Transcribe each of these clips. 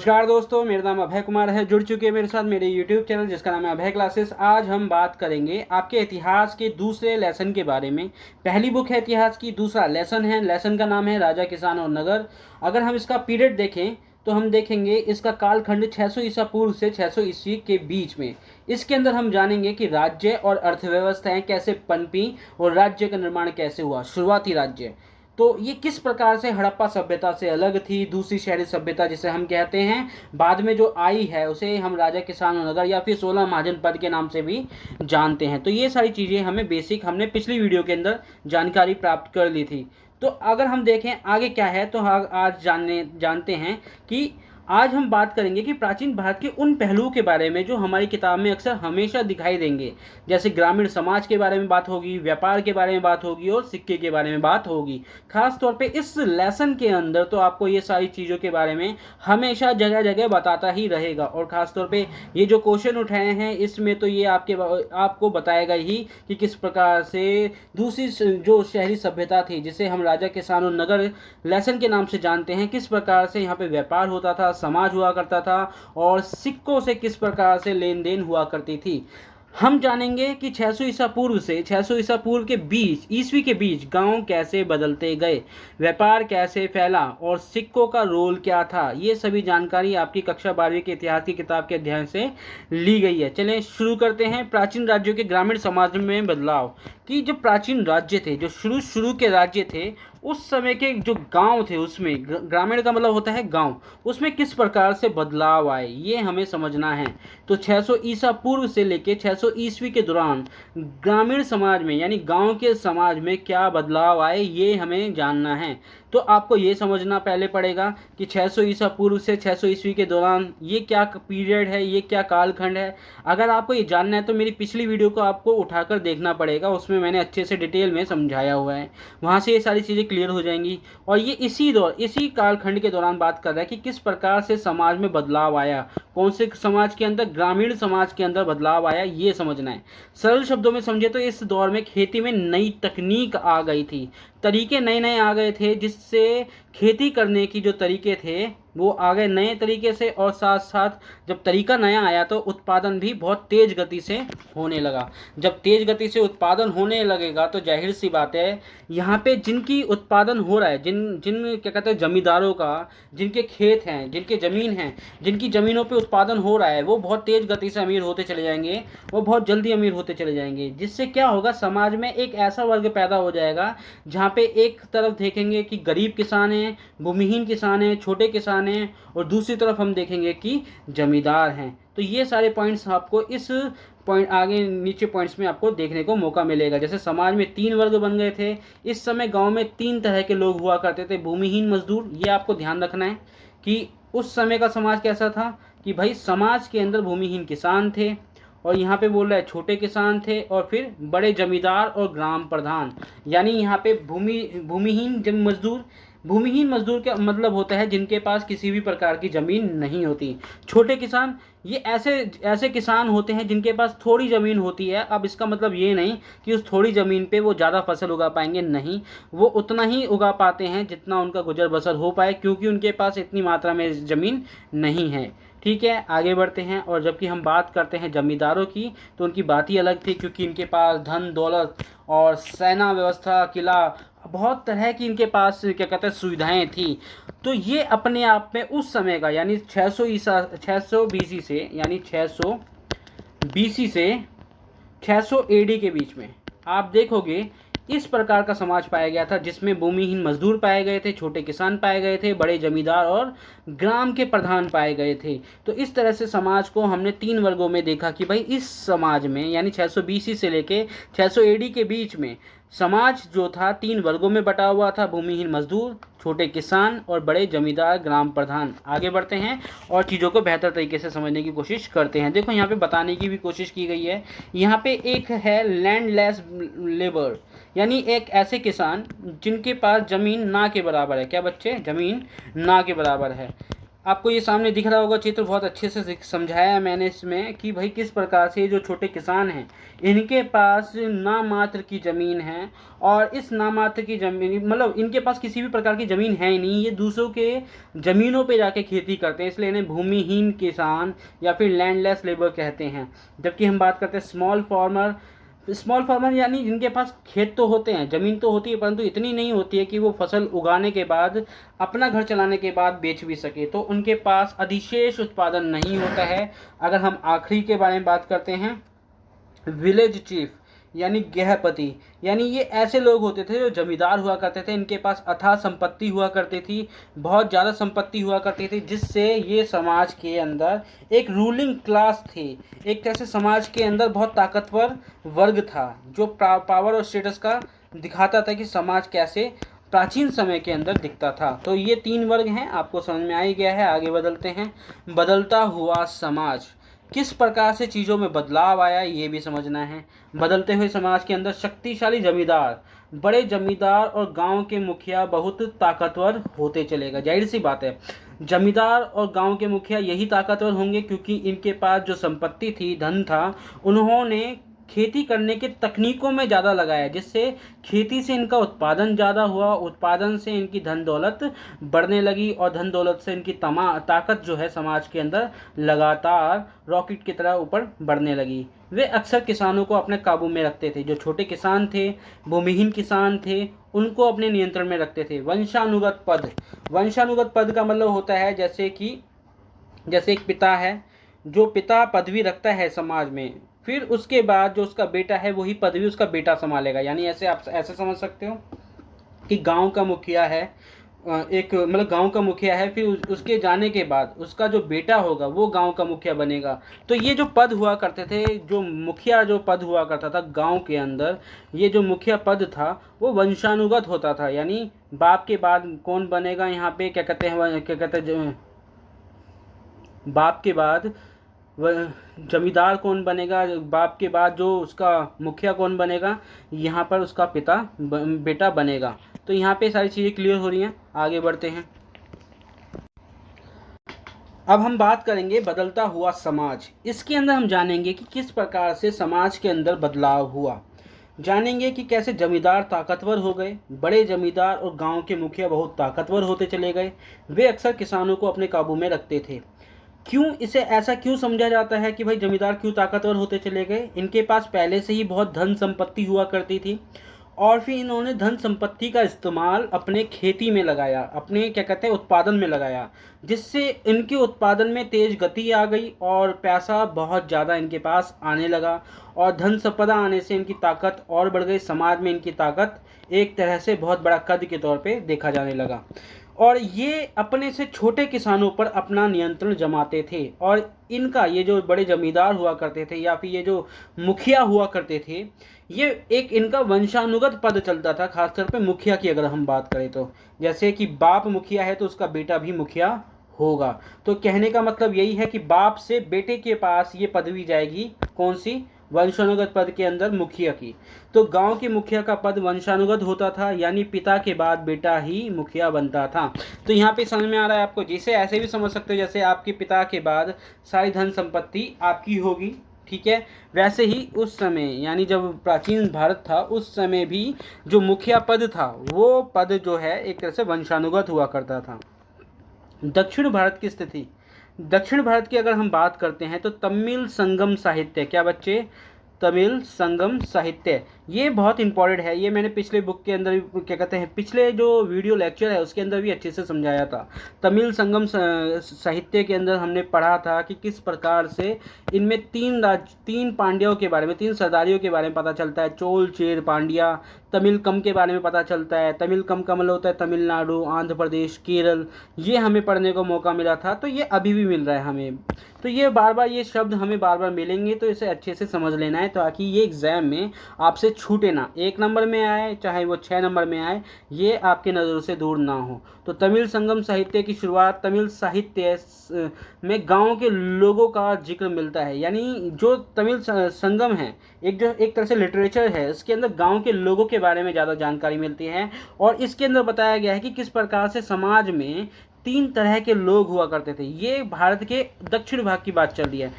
नमस्कार दोस्तों, मेरा नाम अभय कुमार है। जुड़ चुके हैं मेरे साथ मेरे YouTube चैनल जिसका नाम है अभय क्लासेस। आज हम बात करेंगे आपके इतिहास के दूसरे लेसन के बारे में। पहली बुक है इतिहास की, दूसरा लेसन है। लेसन का नाम है राजा, किसान और नगर। अगर हम इसका पीरियड देखें तो हम देखेंगे इसका कालखंड 600 ईसा पूर्व से 600 ईस्वी के बीच में। इसके अंदर हम जानेंगे कि राज्य और अर्थव्यवस्थाएं कैसे पनपी और राज्य का निर्माण कैसे हुआ, शुरुआती राज्य। तो ये किस प्रकार से हड़प्पा सभ्यता से अलग थी, दूसरी शहरी सभ्यता जिसे हम कहते हैं, बाद में जो आई है उसे हम राजा, किसान और नगर या फिर 16 महाजन पद के नाम से भी जानते हैं। तो ये सारी चीज़ें हमें बेसिक हमने पिछली वीडियो के अंदर जानकारी प्राप्त कर ली थी। तो अगर हम देखें आगे क्या है तो आज जानते हैं कि आज हम बात करेंगे कि प्राचीन भारत के उन पहलुओं के बारे में जो हमारी किताब में अक्सर हमेशा दिखाई देंगे। जैसे ग्रामीण समाज के बारे में बात होगी, व्यापार के बारे में बात होगी और सिक्के के बारे में बात होगी। खास तौर पे इस लेसन के अंदर तो आपको ये सारी चीज़ों के बारे में हमेशा जगह जगह बताता ही रहेगा। और ख़ास तौर पे ये जो क्वेश्चन उठाए हैं इसमें तो ये आपको बताएगा ही कि किस प्रकार से दूसरी जो शहरी सभ्यता थी जिसे हम राजा, किसान और नगर लेसन के नाम से जानते हैं, किस प्रकार से यहाँ पे व्यापार होता था, समाज हुआ करता था और सिक्कों से किस प्रकार से लेन देन हुआ करती थी। हम जानेंगे कि 600 ईसा पूर्व से 600 ईसा पूर्व के बीच, ईस्वी के बीच गांव कैसे बदलते गए, व्यापार कैसे फैला और सिक्कों का रोल क्या था। ये सभी जानकारी आपकी कक्षा 12वीं के इतिहास की किताब के अध्ययन से ली गई है। चलें शुरू करते हैं। प्राचीन राज्यों के ग्रामीण समाज में बदलाव। कि जो प्राचीन राज्य थे, जो शुरू के राज्य थे, उस समय के जो गांव थे उसमें, ग्रामीण का मतलब होता है गांव, उसमें किस प्रकार से बदलाव आए ये हमें समझना है। तो 600 ईसा पूर्व से लेकर 600 ईस्वी के दौरान ग्रामीण समाज में यानी गांव के समाज में क्या बदलाव आए ये हमें जानना है। तो आपको ये समझना पहले पड़ेगा कि 600 ईसा पूर्व से 600 ईस्वी के दौरान ये क्या पीरियड है, ये क्या कालखंड है। अगर आपको ये जानना है तो मेरी पिछली वीडियो को आपको उठाकर देखना पड़ेगा, उसमें मैंने अच्छे से डिटेल में समझाया हुआ है, वहाँ से ये सारी चीज़ें क्लियर हो जाएंगी। और ये इसी कालखंड के दौरान बात कर रहा है कि किस प्रकार से समाज में बदलाव आया, कौन से समाज के अंदर, ग्रामीण समाज के अंदर बदलाव आया, ये समझना है। सरल शब्दों में समझे तो इस दौर में खेती में नई तकनीक आ गई थी, तरीके नए नए आ गए थे, जिससे खेती करने की जो तरीके थे वो आ गए नए तरीके से। और साथ साथ जब तरीका नया आया तो उत्पादन भी बहुत तेज गति से होने लगा। जब तेज गति से उत्पादन होने लगेगा तो जाहिर सी बात है यहाँ पे जिनकी उत्पादन हो रहा है, जिन क्या कहते हैं, जमींदारों का, जिनके खेत हैं, जिनके ज़मीन हैं, जिनकी ज़मीनों पे उत्पादन हो रहा है, वो बहुत तेज गति से अमीर होते चले जाएंगे, वो बहुत जल्दी अमीर होते चले जाएंगे। जिससे क्या होगा, समाज में एक ऐसा वर्ग पैदा हो जाएगा जहाँ पे एक तरफ देखेंगे कि गरीब किसान हैं, भूमिहीन किसान हैं, छोटे किसान हैं, और दूसरी तरफ हम देखेंगे कि जमींदार हैं। तो ये सारे पॉइंट्स आपको इस पॉइंट आगे नीचे पॉइंट्स में आपको देखने को मौका मिलेगा। जैसे समाज में 3 वर्ग बन गए थे। इस समय गांव में 3 तरह के लोग हुआ करते थे। भूमिहीन मजदूर, ये आपको ध्यान रखना है कि उस समय का समाज कैसा था कि भाई समाज के अंदर भूमिहीन किसान थे, और यहाँ पे बोल रहा है छोटे किसान थे, और फिर बड़े जमींदार और ग्राम प्रधान। यानी यहाँ पे भूमिहीन मजदूर का मतलब होता है जिनके पास किसी भी प्रकार की ज़मीन नहीं होती। छोटे किसान ये ऐसे किसान होते हैं जिनके पास थोड़ी ज़मीन होती है। अब इसका मतलब ये नहीं कि उस थोड़ी ज़मीन पे वो ज़्यादा फसल उगा पाएंगे, नहीं, वो उतना ही उगा पाते हैं जितना उनका गुजर बसर हो पाए, क्योंकि उनके पास इतनी मात्रा में ज़मीन नहीं है। ठीक है, आगे बढ़ते हैं। और जबकि हम बात करते हैं जमींदारों की तो उनकी बात ही अलग थी, क्योंकि इनके पास धन दौलत और सेना व्यवस्था, किला, बहुत तरह की इनके पास क्या कहते हैं सुविधाएं थी। तो ये अपने आप में उस समय का यानी 600 बीसी से, यानी 600 बीसी से 600 एडी के बीच में आप देखोगे इस प्रकार का समाज पाया गया था, जिसमें भूमिहीन मजदूर पाए गए थे, छोटे किसान पाए गए थे, बड़े जमींदार और ग्राम के प्रधान पाए गए थे। तो इस तरह से समाज को हमने 3 वर्गों में देखा कि भाई इस समाज में यानी 600 बीसी से लेके 600 एडी के बीच में समाज जो था 3 वर्गों में बटा हुआ था। भूमिहीन मजदूर, छोटे किसान और बड़े जमींदार, ग्राम प्रधान। आगे बढ़ते हैं और चीज़ों को बेहतर तरीके से समझने की कोशिश करते हैं। देखो यहाँ पे बताने की भी कोशिश की गई है। यहाँ पे एक है लैंडलेस लेबर, यानी एक ऐसे किसान जिनके पास ज़मीन ना के बराबर है। क्या बच्चे? ज़मीन ना के बराबर है। आपको ये सामने दिख रहा होगा चित्र, बहुत अच्छे से समझाया है मैंने इसमें कि भाई किस प्रकार से जो छोटे किसान हैं इनके पास नामात्र की ज़मीन है, और इस नामात्र की ज़मीन मतलब इनके पास किसी भी प्रकार की ज़मीन है ही नहीं, ये दूसरों के ज़मीनों पे जाके खेती करते हैं, इसलिए इन्हें भूमिहीन किसान या फिर लैंडलेस लेबर कहते हैं। जबकि हम बात करते हैं स्मॉल फार्मर यानी जिनके पास खेत तो होते हैं, ज़मीन तो होती है, परंतु इतनी नहीं होती है कि वो फसल उगाने के बाद अपना घर चलाने के बाद बेच भी सके, तो उनके पास अधिशेष उत्पादन नहीं होता है। अगर हम आखिरी के बारे में बात करते हैं, विलेज चीफ यानी गृहपति, यानी ये ऐसे लोग होते थे जो जमींदार हुआ करते थे, इनके पास अथाह संपत्ति हुआ करती थी, बहुत ज़्यादा संपत्ति हुआ करती थी, जिससे ये समाज के अंदर एक रूलिंग क्लास थी, एक तरह से समाज के अंदर बहुत ताकतवर वर्ग था जो पावर और स्टेटस का दिखाता था कि समाज कैसे प्राचीन समय के अंदर दिखता था। तो ये 3 वर्ग हैं, आपको समझ में आ ही गया है। आगे बदलते हैं। बदलता हुआ समाज, किस प्रकार से चीज़ों में बदलाव आया ये भी समझना है। बदलते हुए समाज के अंदर शक्तिशाली जमींदार, बड़े जमींदार और गांव के मुखिया बहुत ताकतवर होते चले गए। जाहिर सी बात है, जमींदार और गांव के मुखिया यही ताकतवर होंगे क्योंकि इनके पास जो संपत्ति थी, धन था, उन्होंने खेती करने के तकनीकों में ज़्यादा लगाया, जिससे खेती से इनका उत्पादन ज़्यादा हुआ, उत्पादन से इनकी धन दौलत बढ़ने लगी, और धन दौलत से इनकी ताकत जो है समाज के अंदर लगातार रॉकेट की तरह ऊपर बढ़ने लगी। वे अक्सर किसानों को अपने काबू में रखते थे। जो छोटे किसान थे, भूमिहीन किसान थे, उनको अपने नियंत्रण में रखते थे। वंशानुगत पद का मतलब होता है जैसे एक पिता है, जो पिता पदवी रखता है समाज में, फिर उसके बाद जो उसका बेटा है वही पदवी उसका बेटा संभालेगा। यानी ऐसे आप ऐसे समझ सकते हो कि गांव का मुखिया है, गांव का मुखिया है, फिर उसके जाने के बाद उसका जो बेटा होगा वो गांव का मुखिया बनेगा। तो ये जो पद हुआ करते थे, जो मुखिया जो पद हुआ करता था गांव के अंदर, ये जो मुखिया पद था वो वंशानुगत होता था। यानी बाप के बाद कौन बनेगा, यहाँ पे क्या कहते हैं बाप के बाद वह जमींदार कौन बनेगा, बाप के बाद जो उसका मुखिया कौन बनेगा, यहाँ पर उसका बेटा बनेगा। तो यहाँ पे सारी चीज़ें क्लियर हो रही हैं। आगे बढ़ते हैं। अब हम बात करेंगे बदलता हुआ समाज। इसके अंदर हम जानेंगे कि किस प्रकार से समाज के अंदर बदलाव हुआ, जानेंगे कि कैसे जमींदार ताकतवर हो गए, बड़े जमींदार और गांव के मुखिया बहुत ताकतवर होते चले गए। वे अक्सर किसानों को अपने काबू में रखते थे। इसे ऐसा क्यों समझा जाता है कि भाई जमींदार क्यों ताकतवर होते चले गए? इनके पास पहले से ही बहुत धन संपत्ति हुआ करती थी, और फिर इन्होंने धन संपत्ति का इस्तेमाल अपने खेती में लगाया, अपने उत्पादन में लगाया, जिससे इनके उत्पादन में तेज गति आ गई और पैसा बहुत ज़्यादा इनके पास आने लगा, और धन संपदा आने से इनकी ताकत और बढ़ गई। समाज में इनकी ताकत एक तरह से बहुत बड़ा कद के तौर पे देखा जाने लगा, और ये अपने से छोटे किसानों पर अपना नियंत्रण जमाते थे। और इनका ये जो बड़े जमींदार हुआ करते थे या फिर ये जो मुखिया हुआ करते थे, ये एक इनका वंशानुगत पद चलता था। खासतौर पे मुखिया की अगर हम बात करें तो जैसे कि बाप मुखिया है तो उसका बेटा भी मुखिया होगा। तो कहने का मतलब यही है कि बाप से बेटे के पास ये पदवी जाएगी, कौन सी? वंशानुगत पद के अंदर मुखिया की। तो गांव के मुखिया का पद वंशानुगत होता था, यानी पिता के बाद बेटा ही मुखिया बनता था। तो यहाँ पे समझ में आ रहा है आपको? जिसे ऐसे भी समझ सकते हो जैसे आपके पिता के बाद सारी धन संपत्ति आपकी होगी, ठीक है। वैसे ही उस समय यानी जब प्राचीन भारत था उस समय भी जो मुखिया पद था वो पद जो है एक तरह से वंशानुगत हुआ करता था। दक्षिण भारत की स्थिति, दक्षिण भारत की अगर हम बात करते हैं तो तमिल संगम साहित्य, क्या बच्चे? तमिल संगम साहित्य, ये बहुत इंपॉर्टेंट है। ये मैंने पिछले बुक के अंदर पिछले जो वीडियो लेक्चर है उसके अंदर भी अच्छे से समझाया था। तमिल संगम साहित्य के अंदर हमने पढ़ा था कि किस प्रकार से इनमें तीन पांड्यों के बारे में, 3 सरदारियों के बारे में पता चलता है। चोल, चेर, पांड्या। तमिलकम के बारे में पता चलता है। तमिलकम का मतलब होता है तमिलनाडु, आंध्र प्रदेश, केरल। ये हमें पढ़ने को मौका मिला था, तो ये अभी भी मिल रहा है हमें। तो ये ये शब्द हमें बार बार मिलेंगे, तो इसे अच्छे से समझ लेना है ताकि ये एग्जाम में आपसे छूटे ना। 1 नंबर में आए चाहे वो 6 नंबर में आए, ये आपके नज़रों से दूर ना हो। तो तमिल संगम साहित्य की शुरुआत, तमिल साहित्य में गांव के लोगों का जिक्र मिलता है। यानी जो तमिल संगम है एक तरह से लिटरेचर है, इसके अंदर गांव के लोगों के बारे में ज़्यादा जानकारी मिलती है, और इसके अंदर बताया गया है कि किस प्रकार से समाज में तीन तरह के लोग हुआ करते थे। ये भारत के दक्षिण भाग की बात चल रही है।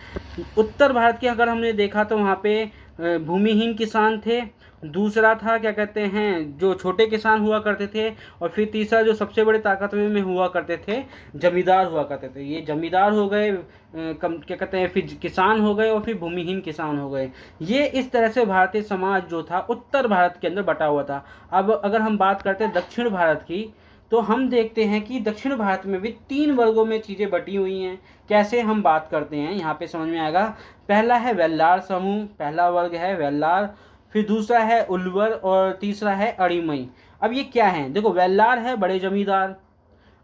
उत्तर भारत के अगर हमने देखा तो वहाँ पे भूमिहीन किसान थे, दूसरा था क्या कहते हैं जो छोटे किसान हुआ करते थे, और फिर तीसरा जो सबसे बड़े ताकतवर में हुआ करते थे जमींदार हुआ करते थे। ये जमींदार हो गए, क्या कहते हैं, फिर किसान हो गए, और फिर भूमिहीन किसान हो गए। ये इस तरह से भारतीय समाज जो था उत्तर भारत के अंदर बटा हुआ था। अब अगर हम बात करते हैं दक्षिण भारत की, तो हम देखते हैं कि दक्षिण भारत में भी तीन वर्गों में चीज़ें बटी हुई हैं। कैसे हम बात करते हैं यहाँ पे समझ में आएगा। पहला है वेल्लार समूह, पहला वर्ग है वेल्लार, फिर दूसरा है उल्वर, और तीसरा है अड़ीमई। अब ये क्या है, देखो वेल्लार है बड़े जमींदार,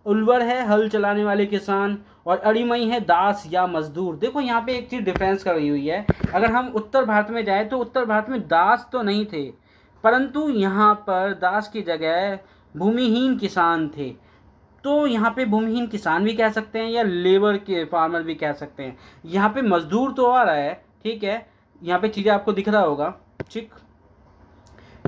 उल्वर है हल चलाने वाले किसान, और अड़ीमई है दास या मजदूर। देखो यहाँ पे एक चीज़ डिफरेंस करी हुई है। अगर हम उत्तर भारत में जाए तो उत्तर भारत में दास तो नहीं थे, परंतु यहाँ पर दास की जगह भूमिहीन किसान थे। तो यहाँ पे भूमिहीन किसान भी कह सकते हैं या लेबर के फार्मर भी कह सकते हैं। यहाँ पे मजदूर तो आ रहा है, ठीक है, यहाँ पे चीज़ें आपको दिख रहा होगा, ठीक,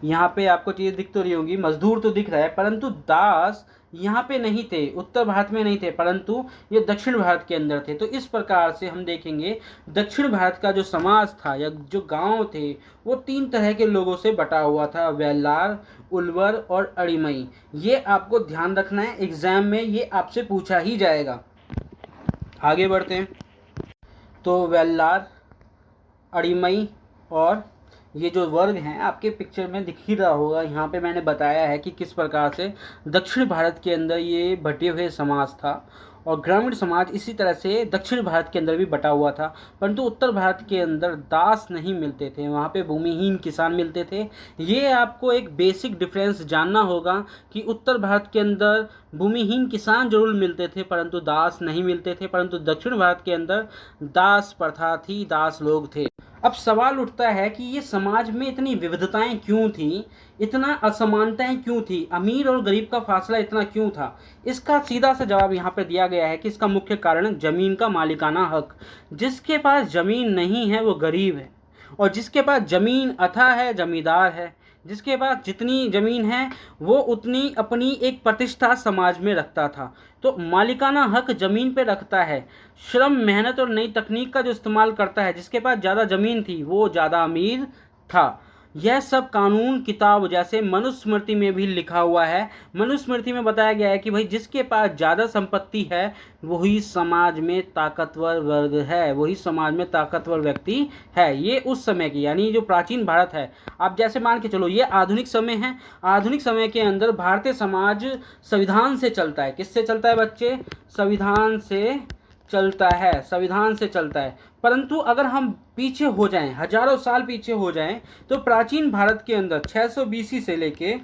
यहाँ पे आपको चीज़ें दिख तो रही होंगी, मजदूर तो दिख रहा है, परंतु दास यहाँ पे नहीं थे, उत्तर भारत में नहीं थे, परंतु ये दक्षिण भारत के अंदर थे। तो इस प्रकार से हम देखेंगे दक्षिण भारत का जो समाज था या जो गांव थे वो तीन तरह के लोगों से बटा हुआ था, वेल्लार, उल्वर और अड़ीमई। ये आपको ध्यान रखना है, एग्जाम में ये आपसे पूछा ही जाएगा। आगे बढ़ते हैं। तो वेल्लार, अड़ीमई और ये जो वर्ग हैं आपके पिक्चर में दिख ही रहा होगा। यहाँ पे मैंने बताया है कि किस प्रकार से दक्षिण भारत के अंदर ये बटे हुए समाज था, और ग्रामीण समाज इसी तरह से दक्षिण भारत के अंदर भी बटा हुआ था। परंतु उत्तर भारत के अंदर दास नहीं मिलते थे, वहाँ पे भूमिहीन किसान मिलते थे। ये आपको एक बेसिक डिफरेंस जानना होगा कि उत्तर भारत के अंदर भूमिहीन किसान जरूर मिलते थे परंतु दास नहीं मिलते थे, परंतु दक्षिण भारत के अंदर दास प्रथा थी, दास लोग थे। अब सवाल उठता है कि ये समाज में इतनी विविधताएं क्यों थी, इतना असमानताएं क्यों थी, अमीर और गरीब का फासला इतना क्यों था। इसका सीधा सा जवाब यहाँ पर दिया गया है कि इसका मुख्य कारण जमीन का मालिकाना हक। जिसके पास जमीन नहीं है वो गरीब है, और जिसके पास जमीन अथाह है जमींदार है। जिसके पास जितनी जमीन है वो उतनी अपनी एक प्रतिष्ठा समाज में रखता था। तो मालिकाना हक जमीन पे रखता है, श्रम, मेहनत और नई तकनीक का जो इस्तेमाल करता है। जिसके पास ज़्यादा ज़मीन थी वो ज़्यादा अमीर था। यह सब कानून किताब जैसे मनुस्मृति में भी लिखा हुआ है। मनुस्मृति में बताया गया है कि भाई जिसके पास ज़्यादा संपत्ति है वही समाज में ताकतवर वर्ग है, वही समाज में ताकतवर व्यक्ति है। ये उस समय की यानी जो प्राचीन भारत है। आप जैसे मान के चलो ये आधुनिक समय है, आधुनिक समय के अंदर भारतीय समाज संविधान से चलता है। किससे चलता है बच्चे? संविधान से चलता है, संविधान से चलता है। परंतु अगर हम पीछे हो जाएं, हजारों साल पीछे हो जाएं, तो प्राचीन भारत के अंदर 600 बीसी से लेके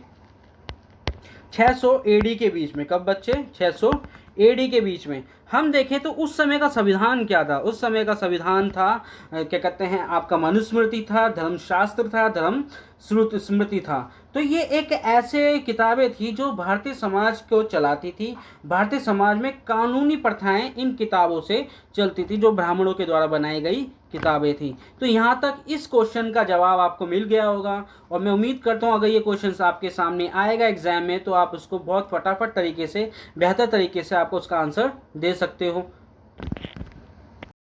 600 एडी के बीच में, कब बच्चे? 600 एडी के बीच में हम देखें तो उस समय का संविधान क्या था? उस समय का संविधान था क्या कहते हैं आपका मनुस्मृति था, धर्मशास्त्र था, धर्म स्मृति था। तो ये एक ऐसे किताबें थी जो भारतीय समाज को चलाती थी। भारतीय समाज में कानूनी प्रथाएं इन किताबों से चलती थी, जो ब्राह्मणों के द्वारा बनाई गई किताबें थी। तो यहाँ तक इस क्वेश्चन का जवाब आपको मिल गया होगा, और मैं उम्मीद करता हूँ अगर ये क्वेश्चन आपके सामने आएगा एग्जाम में तो आप उसको बहुत फटाफट तरीके से, बेहतर तरीके से आपको उसका आंसर दे सकते हो।